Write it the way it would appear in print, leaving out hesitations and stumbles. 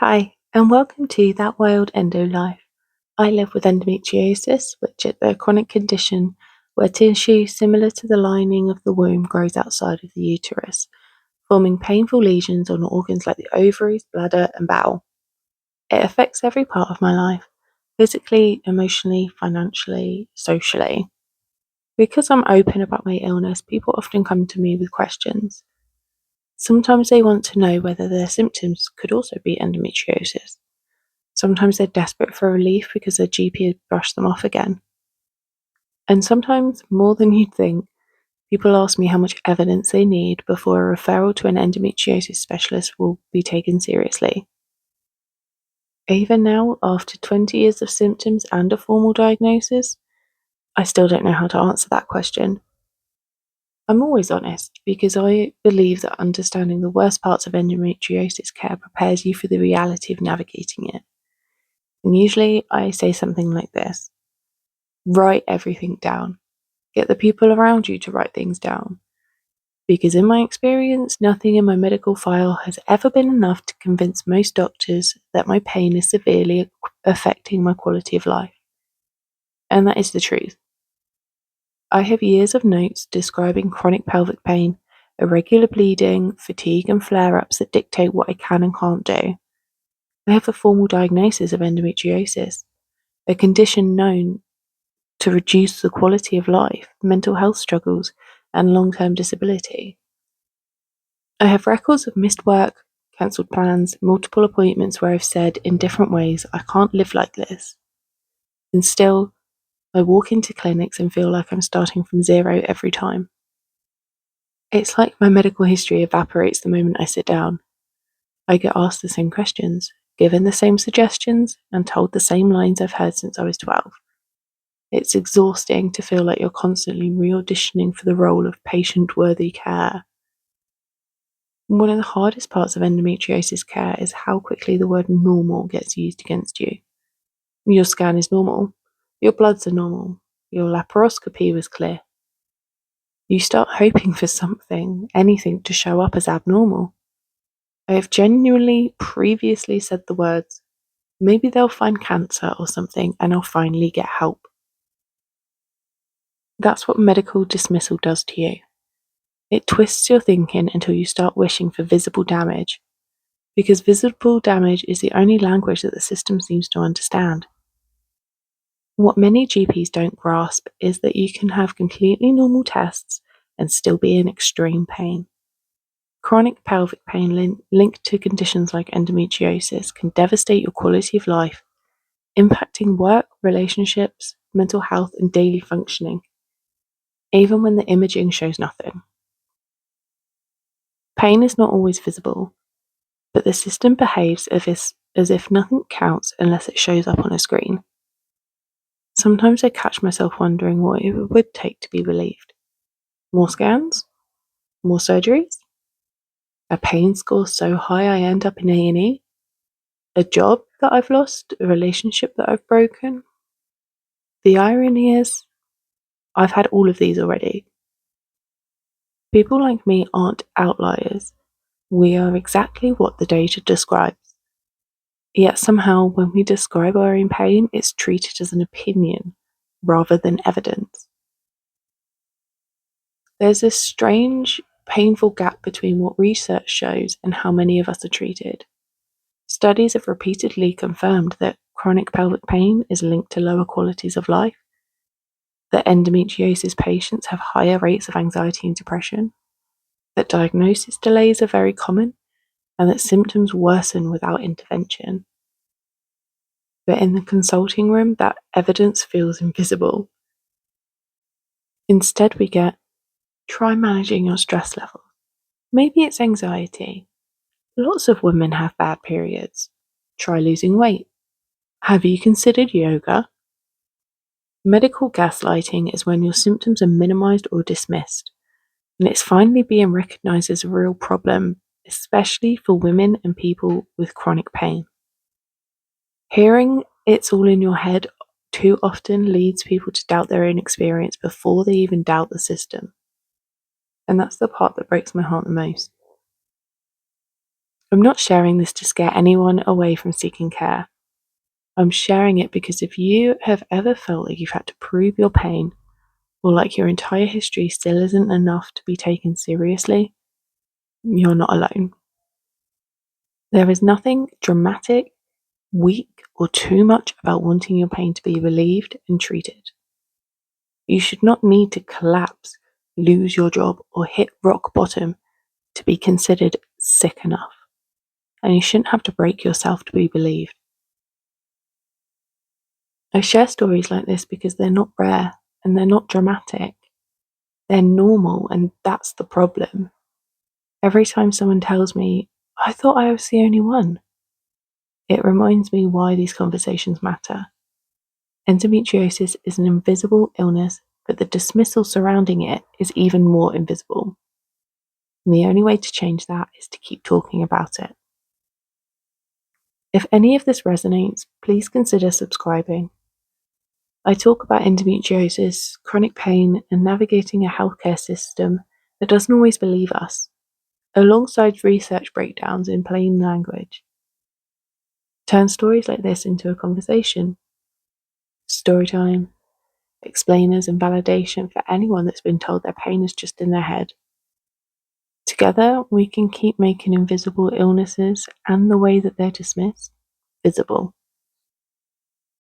Hi, and welcome to That Wild Endo Life. I live with endometriosis, which is a chronic condition where tissue similar to the lining of the womb grows outside of the uterus, forming painful lesions on organs like the ovaries, bladder, and bowel. It affects every part of my life physically, emotionally, financially, socially. Because I'm open about my illness, people often come to me with questions. Sometimes they want to know whether their symptoms could also be endometriosis. Sometimes they're desperate for relief because their GP has brushed them off again. And sometimes, more than you'd think, people ask me how much evidence they need before a referral to an endometriosis specialist will be taken seriously. Even now, after 20 years of symptoms and a formal diagnosis, I still don't know how to answer that question. I'm always honest because I believe that understanding the worst parts of endometriosis care prepares you for the reality of navigating it. And usually I say something like this: write everything down. Get the people around you to write things down. Because in my experience, nothing in my medical file has ever been enough to convince most doctors that my pain is severely affecting my quality of life. And that is the truth. I have years of notes describing chronic pelvic pain, irregular bleeding, fatigue, and flare ups that dictate what I can and can't do. I have a formal diagnosis of endometriosis, a condition known to reduce the quality of life, mental health struggles, and long term disability. I have records of missed work, cancelled plans, multiple appointments where I've said in different ways, I can't live like this. And still, I walk into clinics and feel like I'm starting from zero every time. It's like my medical history evaporates the moment I sit down. I get asked the same questions, given the same suggestions, and told the same lines I've heard since I was 12. It's exhausting to feel like you're constantly re-auditioning for the role of patient-worthy care. One of the hardest parts of endometriosis care is how quickly the word normal gets used against you. Your scan is normal. Your bloods are normal. Your laparoscopy was clear. You start hoping for something, anything, to show up as abnormal. I have genuinely previously said the words, maybe they'll find cancer or something and I'll finally get help. That's what medical dismissal does to you. It twists your thinking until you start wishing for visible damage, because visible damage is the only language that the system seems to understand. What many GPs don't grasp is that you can have completely normal tests and still be in extreme pain. Chronic pelvic pain linked to conditions like endometriosis can devastate your quality of life, impacting work, relationships, mental health, and daily functioning, even when the imaging shows nothing. Pain is not always visible, but the system behaves as if nothing counts unless it shows up on a screen. Sometimes I catch myself wondering what it would take to be relieved. More scans? More surgeries? A pain score so high I end up in A&E? A job that I've lost? A relationship that I've broken? The irony is, I've had all of these already. People like me aren't outliers. We are exactly what the data describes. Yet somehow, when we describe our own pain, it's treated as an opinion rather than evidence. There's this strange, painful gap between what research shows and how many of us are treated. Studies have repeatedly confirmed that chronic pelvic pain is linked to lower qualities of life, that endometriosis patients have higher rates of anxiety and depression, that diagnosis delays are very common, and that symptoms worsen without intervention. But in the consulting room, that evidence feels invisible. Instead, we get, try managing your stress level. Maybe it's anxiety. Lots of women have bad periods. Try losing weight. Have you considered yoga? Medical gaslighting is when your symptoms are minimized or dismissed, and it's finally being recognized as a real problem, especially for women and people with chronic pain. Hearing it's all in your head too often leads people to doubt their own experience before they even doubt the system. And that's the part that breaks my heart the most. I'm not sharing this to scare anyone away from seeking care. I'm sharing it because if you have ever felt like you've had to prove your pain, or like your entire history still isn't enough to be taken seriously, you're not alone. There is nothing dramatic, weak, or too much about wanting your pain to be relieved and treated. You should not need to collapse, lose your job, or hit rock bottom to be considered sick enough. And you shouldn't have to break yourself to be believed. I share stories like this because they're not rare and they're not dramatic. They're normal, and that's the problem. Every time someone tells me, I thought I was the only one, it reminds me why these conversations matter. Endometriosis is an invisible illness, but the dismissal surrounding it is even more invisible. And the only way to change that is to keep talking about it. If any of this resonates, please consider subscribing. I talk about endometriosis, chronic pain, and navigating a healthcare system that doesn't always believe us, alongside research breakdowns in plain language. Turn stories like this into a conversation. Storytime, explainers, and validation for anyone that's been told their pain is just in their head. Together, we can keep making invisible illnesses and the way that they're dismissed visible.